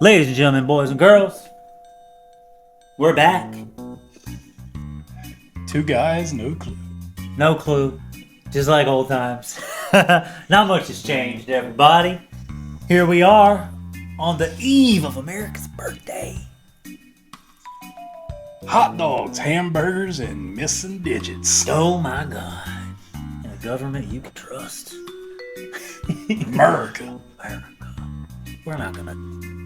Ladies and gentlemen, boys and girls, we're back. Two guys, no clue. No clue. Just like old times. Not much has changed, everybody. Here we are on the eve of America's birthday. Hot dogs, hamburgers, and missing digits. Oh my God. And a government you can trust. America. America. We're not gonna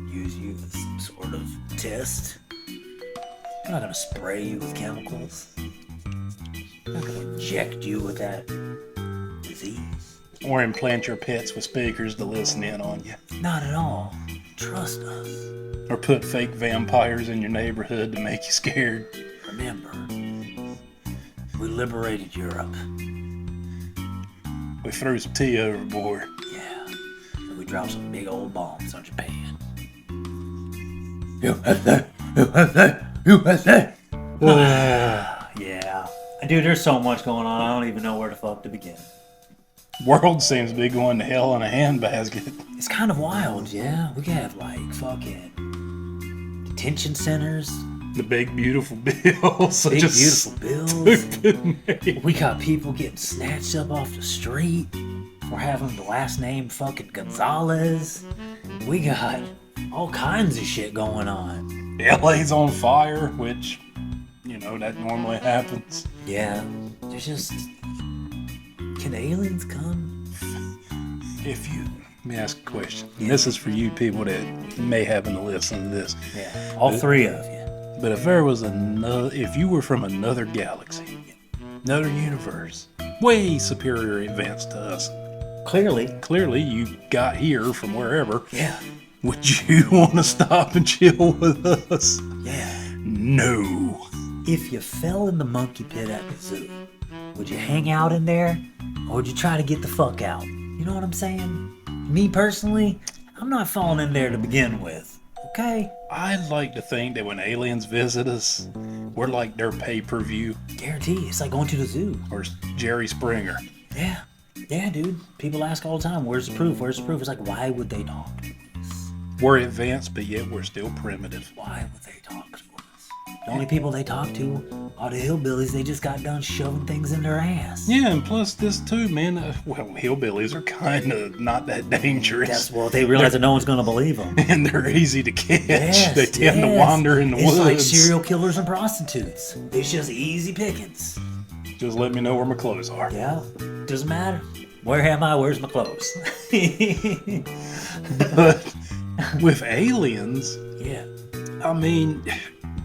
use you as some sort of test. We're not gonna spray you with chemicals. We're not gonna inject you with that disease. Or implant your pets with speakers to listen in on you. Not at all. Trust us. Or put fake vampires in your neighborhood to make you scared. Remember, we liberated Europe. We threw some tea overboard. Yeah. And we dropped some big old bombs on Japan. USA! USA! USA! Yeah. Dude, there's so much going on, I don't even know where the fuck to begin. World seems to be going to hell in a handbasket. It's kind of wild, yeah. We have like fucking detention centers. The big beautiful bills. Big beautiful bills. We got people getting snatched up off the street for having the last name fucking Gonzalez. We got all kinds of shit going on. LA's on fire, which, you know, that normally happens. Yeah. There's just... Can aliens come? Let me ask a question. And this is for you people that may happen to listen to this. Yeah. All three of you. But if you were from another galaxy, another universe, way superior advanced to us. Clearly you got here from wherever. Yeah. Would you want to stop and chill with us? Yeah. No. If you fell in the monkey pit at the zoo, would you hang out in there? Or would you try to get the fuck out? You know what I'm saying? Me personally, I'm not falling in there to begin with. Okay? I like to think that when aliens visit us, we're like their pay-per-view. Guarantee. It's like going to the zoo. Or Jerry Springer. Yeah. Yeah, dude. People ask all the time, where's the proof? Where's the proof? It's like, why would they talk to us? We're advanced, but yet we're still primitive. Why would they talk to us? The only people they talk to are the hillbillies. They just got done shoving things in their ass. Yeah, and plus this too, man. Hillbillies are kind of not that dangerous. That's well, they realize that no one's going to believe them. And they're easy to catch. Yes, they tend to wander in the woods. It's like serial killers and prostitutes. It's just easy pickings. Just let me know where my clothes are. Yeah, doesn't matter. Where am I? Where's my clothes? But with aliens, yeah. I mean,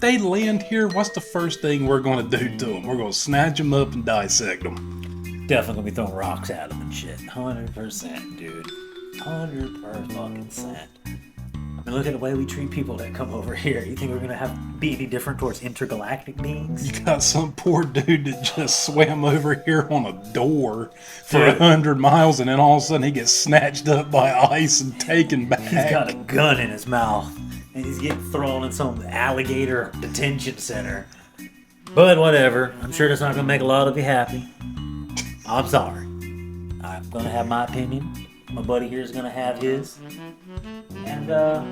they land here. What's the first thing we're going to do to them? We're going to snatch them up and dissect them. Definitely going to be throwing rocks at them and shit. 100%, dude. 100%. I mean, look at the way we treat people that come over here. You think we're going to be any different towards intergalactic beings? You got some poor dude that just swam over here on a door for 100 miles, and then all of a sudden he gets snatched up by ice and taken back. He's got a gun in his mouth, and he's getting thrown in some alligator detention center. But whatever. I'm sure that's not going to make a lot of you happy. I'm sorry. I'm going to have my opinion. My buddy here is going to have his. And the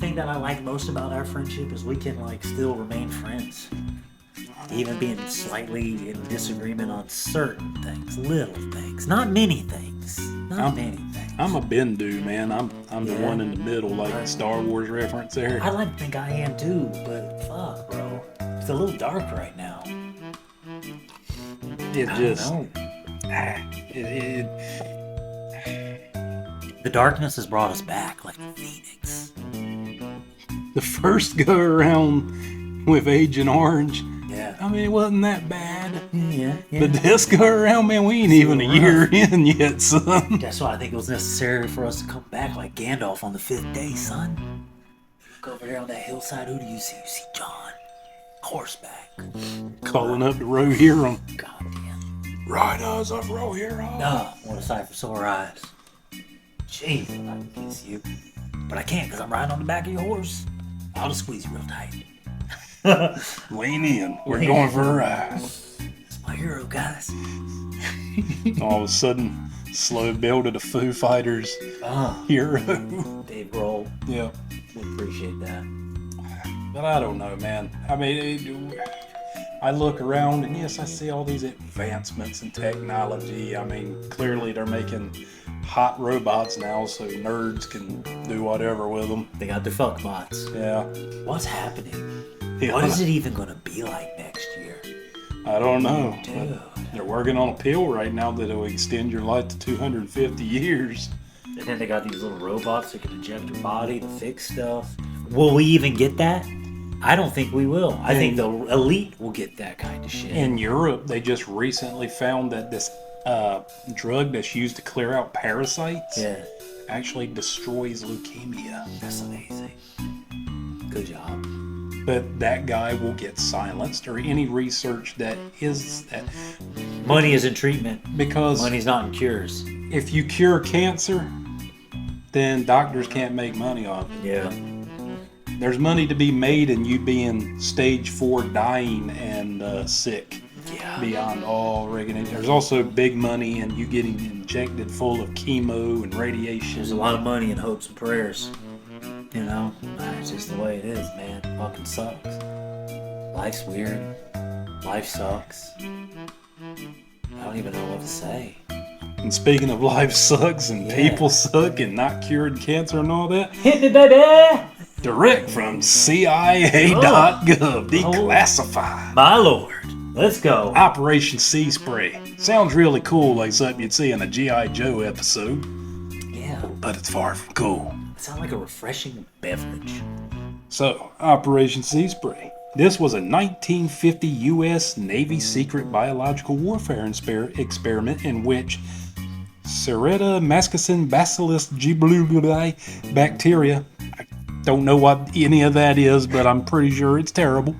thing that I like most about our friendship is we can like still remain friends. Even being slightly in disagreement on certain things, little things, not many things. Many things. I'm a Bendu, man. I'm the one in the middle, like the Star Wars reference there. I like to think I am too, but fuck, bro. It's a little dark right now. The darkness has brought us back like a phoenix. The first go around with Agent Orange, yeah. I mean, it wasn't that bad. Yeah. But this go around, man, we ain't even a year in yet, son. That's why I think it was necessary for us to come back like Gandalf on the 5th day, son. Look over there on that hillside. Who do you see? You see John. Horseback. Calling up the Rohirrim. Goddamn. Right eyes up, Rohirrim. Nah, what a sight for sore eyes. Jeez, if I can kiss you. But I can't because I'm riding on the back of your horse. I'll just squeeze you real tight. Lean in. We're going for a ride. That's my hero, guys. All of a sudden, slow build of the Foo Fighters hero. Dave Grohl. Yeah. With appreciate that. But I don't know, man. I mean, I look around and yes, I see all these advancements in technology. I mean, clearly they're making hot robots now so nerds can do whatever with them. They got their fuck bots. Yeah. What's happening? Yeah. What is it even going to be like next year? I don't know. Dude. They're working on a pill right now that'll extend your life to 250 years. And then they got these little robots that can inject your body to fix stuff. Will we even get that? I don't think we will. I think the elite will get that kind of shit. In Europe, they just recently found that this drug that's used to clear out parasites actually destroys leukemia. That's amazing. Good job. But that guy will get silenced, or any research that is that. Money is in treatment. Because money's not in cures. If you cure cancer, then doctors can't make money off it. Yeah. There's money to be made in you being stage 4 dying and sick. Yeah. Beyond all recognition. There's also big money in you getting injected full of chemo and radiation. There's a lot of money in hopes and prayers. You know? It's just the way it is, man. It fucking sucks. Life's weird. Life sucks. I don't even know what to say. And speaking of life sucks and people suck and not cured cancer and all that. Hit me, baby! Direct from CIA.gov. Declassified. My lord. Let's go. Operation Sea Spray. Sounds really cool, like something you'd see in a G.I. Joe episode. Yeah. But it's far from cool. It sounds like a refreshing beverage. So, Operation Sea Spray. This was a 1950 U.S. Navy secret biological warfare experiment in which Serreta masculine bacillus gibluli bacteria, I don't know what any of that is, but I'm pretty sure it's terrible,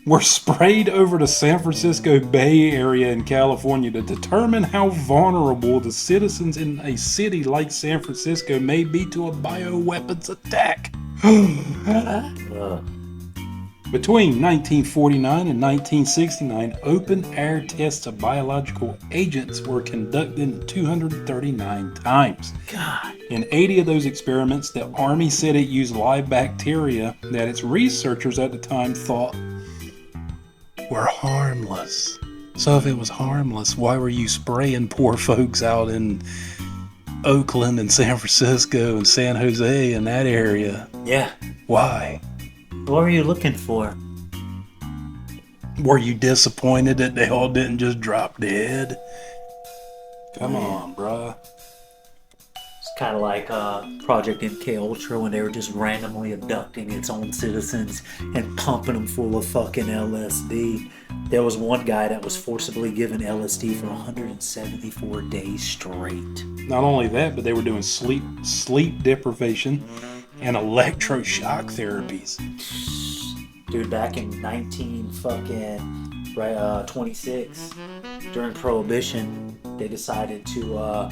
were sprayed over the San Francisco Bay Area in California to determine how vulnerable the citizens in a city like San Francisco may be to a bioweapons attack. Between 1949 and 1969, open-air tests of biological agents were conducted 239 times. God. In 80 of those experiments, the Army said it used live bacteria that its researchers at the time thought were harmless. So if it was harmless, why were you spraying poor folks out in Oakland and San Francisco and San Jose and that area? Yeah. Why? What were you looking for? Were you disappointed that they all didn't just drop dead? Come on, bruh. It's kind of like Project MK Ultra when they were just randomly abducting its own citizens and pumping them full of fucking LSD. There was one guy that was forcibly given LSD for 174 days straight. Not only that, but they were doing sleep deprivation and electroshock therapies. Dude, back in 26, during Prohibition, they decided to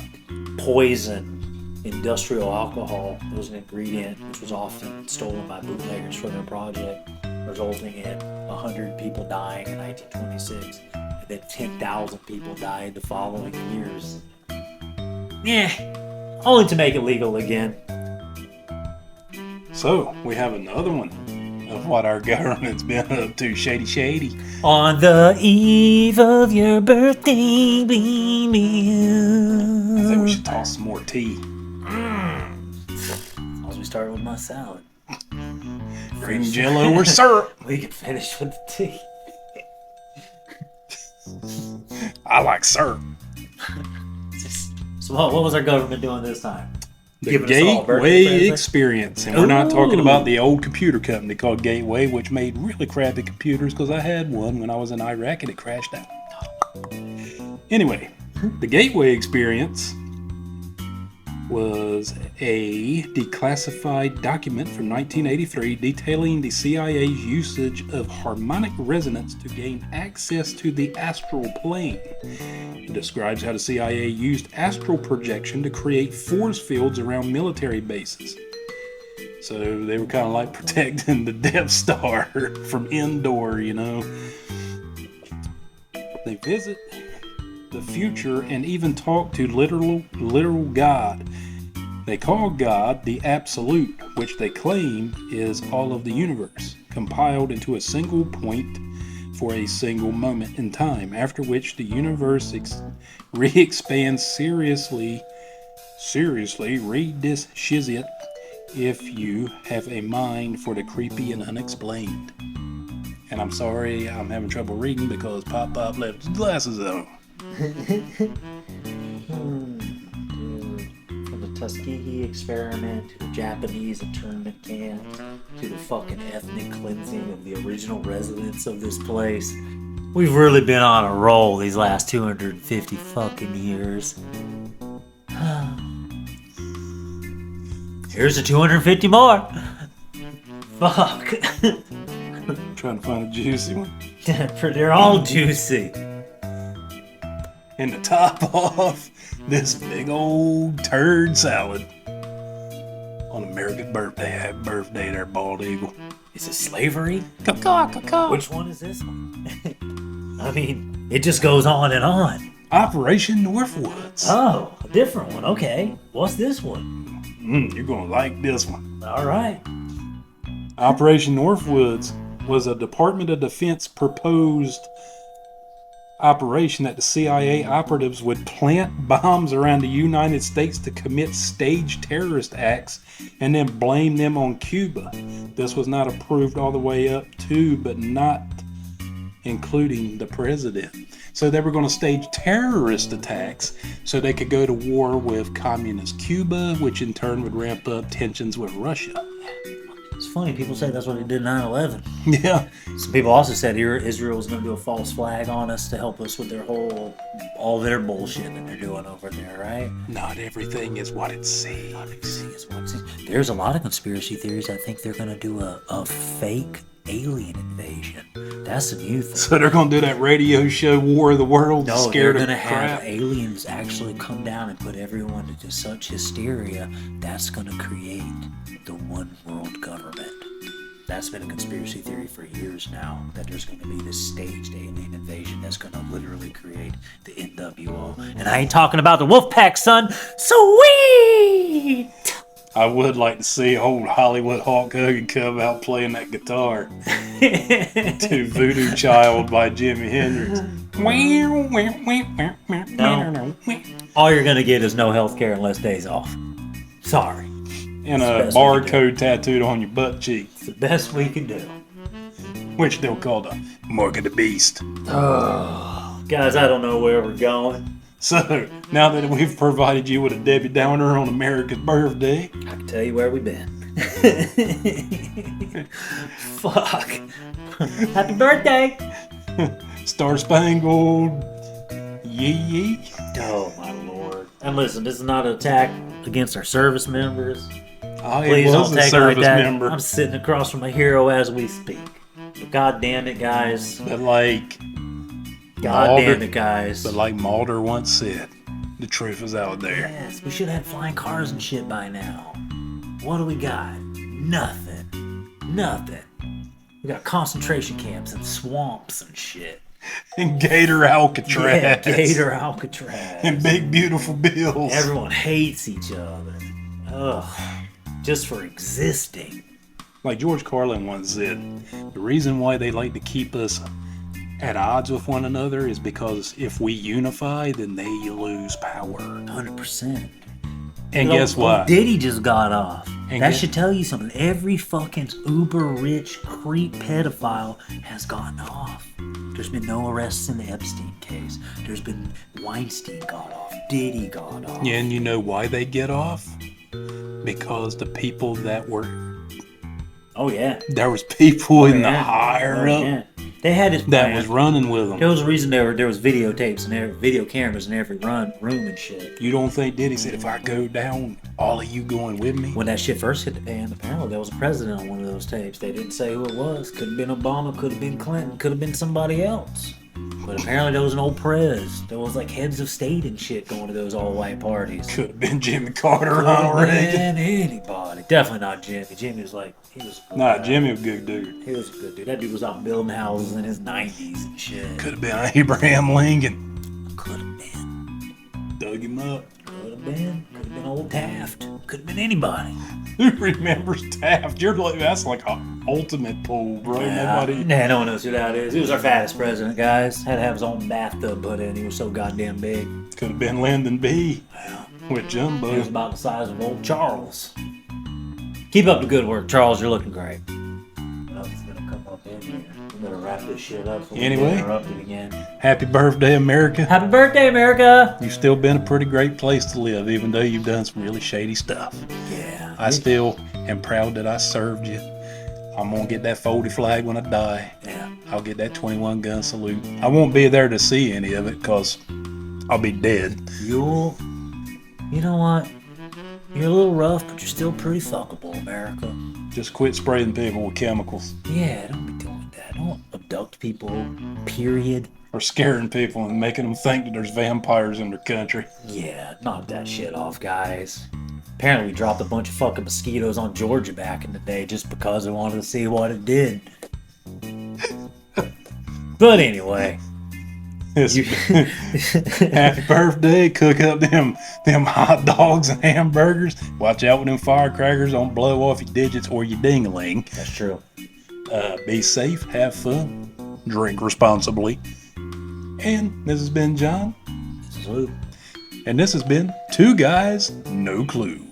poison industrial alcohol. It was an ingredient which was often stolen by bootleggers for their project, resulting in 100 people dying in 1926, and then 10,000 people died the following years. Yeah, only to make it legal again. So, we have another one of what our government's been up to, shady. On the eve of your birthday, baby. I think we should toss some more tea. As long as we start with my salad. Green Jello or syrup. We can finish with the tea. I like syrup. So what was our government doing this time? The Gateway Experience. And we're not talking about the old computer company called Gateway, which made really crappy computers, because I had one when I was in Iraq and it crashed out. Anyway, the Gateway Experience was a declassified document from 1983 detailing the CIA's usage of harmonic resonance to gain access to the astral plane. It describes how the CIA used astral projection to create force fields around military bases. So they were kind of like protecting the Death Star from indoor, you know. They visit the future and even talk to literal God. They call God the Absolute, which they claim is all of the universe, compiled into a single point for a single moment in time, after which the universe re-expands seriously, read this shizit if you have a mind for the creepy and unexplained. And I'm sorry, I'm having trouble reading because Pop left his glasses on. From the Tuskegee experiment to the Japanese internment camps to the fucking ethnic cleansing of the original residents of this place, we've really been on a roll these last 250 fucking years. Here's the 250 more. Fuck. Trying to find a juicy one. They're all juicy. And to top off this big old turd salad on America's birthday. Happy birthday there, Bald Eagle. Is it slavery? Caw. Which one is this one? I mean, it just goes on and on. Operation Northwoods. Oh, a different one. Okay. What's this one? You're going to like this one. All right. Operation Northwoods was a Department of Defense proposed operation that the CIA operatives would plant bombs around the United States to commit staged terrorist acts and then blame them on Cuba. This was not approved all the way up to, but not including the president. So they were going to stage terrorist attacks so they could go to war with communist Cuba, which in turn would ramp up tensions with Russia. It's funny, people say that's what they did 9/11. Yeah. Some people also said Israel was going to do a false flag on us to help us with all their bullshit that they're doing over there, right? Not everything is what it seems. There's a lot of conspiracy theories. I think they're going to do a fake alien invasion. That's the new thing. So they're going to do that radio show War of the Worlds? No, they're going to have aliens actually come down and put everyone into such hysteria that's going to create the one world government. That's been a conspiracy theory for years now, that there's going to be this staged alien invasion that's going to literally create the NWO. And I ain't talking about the Wolfpack, son. Sweet! I would like to see old Hollywood Hulk Hogan come out playing that guitar to Voodoo Child by Jimi Hendrix. No. All you're going to get is no health care and less days off. Sorry. And a barcode tattooed on your butt cheek. It's the best we can do. Which they'll call the Mark of the Beast. Oh, guys, I don't know where we're going. So, now that we've provided you with a Debbie Downer on America's birthday, I can tell you where we've been. Fuck. Happy birthday. Star Spangled Yee. Oh, my Lord. And listen, this is not an attack against our service members. Please don't take it like that. Member. I'm sitting across from a hero as we speak. But God damn it, guys. But like... God damn it, guys. But like Mulder once said, the truth is out there. Yes, we should have flying cars and shit by now. What do we got? Nothing. We got concentration camps and swamps and shit. And Gator Alcatraz. Yeah, Gator Alcatraz. And Big Beautiful Bills. Everyone hates each other. Ugh. Just for existing. Like George Carlin once said, the reason why they like to keep us at odds with one another is because if we unify, then they lose power. 100%. And guess what? Diddy just got off. And that should tell you something. Every fucking uber rich creep pedophile has gotten off. There's been no arrests in the Epstein case. There's been Weinstein got off. Diddy got off. Yeah, and you know why they get off? Because the people that were... Oh, yeah. There was people in the higher up. Yeah. They had his plan. That was running with them. There was a reason there was videotapes and video cameras in every room and shit. You don't think Diddy said, if I go down, all of you going with me? When that shit first hit the fan, apparently there was a president on one of those tapes. They didn't say who it was. Could have been Obama, could have been Clinton, could have been somebody else. But apparently there was an old prez. There was like heads of state and shit going to those all-white parties. Could have been Jimmy Carter, Ronald Reagan. Anybody. Definitely not Jimmy. Jimmy was like, Jimmy was a good dude. He was a good dude. That dude was out building houses in his 90s and shit. Could have been Abraham Lincoln. Could have been. Dug him up. Could have been. Could have been old Taft. Could have been anybody. Who remembers Taft? That's like an ultimate pool, bro. Nobody. Nah, no one knows who that is. He was our fattest president, guys. Had to have his own bathtub put in. He was so goddamn big. Could have been Lyndon B. Yeah. With Jumbo. He was about the size of old Charles. Keep up the good work, Charles. You're looking great. What else is gonna come up in here? We better wrap this shit up so we Anyway. get interrupted again. Happy birthday, America. Happy birthday, America! You've still been a pretty great place to live, even though you've done some really shady stuff. Yeah. I still am proud that I served you. I'm gonna get that 40 flag when I die. Yeah. I'll get that 21 gun salute. I won't be there to see any of it because I'll be dead. You know what? You're a little rough, but you're still pretty fuckable, America. Just quit spraying people with chemicals Yeah, don't be doing that. Don't abduct people, period. or scaring people and making them think that there's vampires in their country. Yeah, knock that shit off, guys. Apparently we dropped a bunch of fucking mosquitoes on Georgia back in the day just because we wanted to see what it did. But anyway. Happy birthday. Cook up them hot dogs and hamburgers. Watch out with them firecrackers. Don't blow off your digits or your ding-a-ling. That's true. Be safe. Have fun. Drink responsibly. And this has been John. Salute. And this has been Two Guys, No Clue.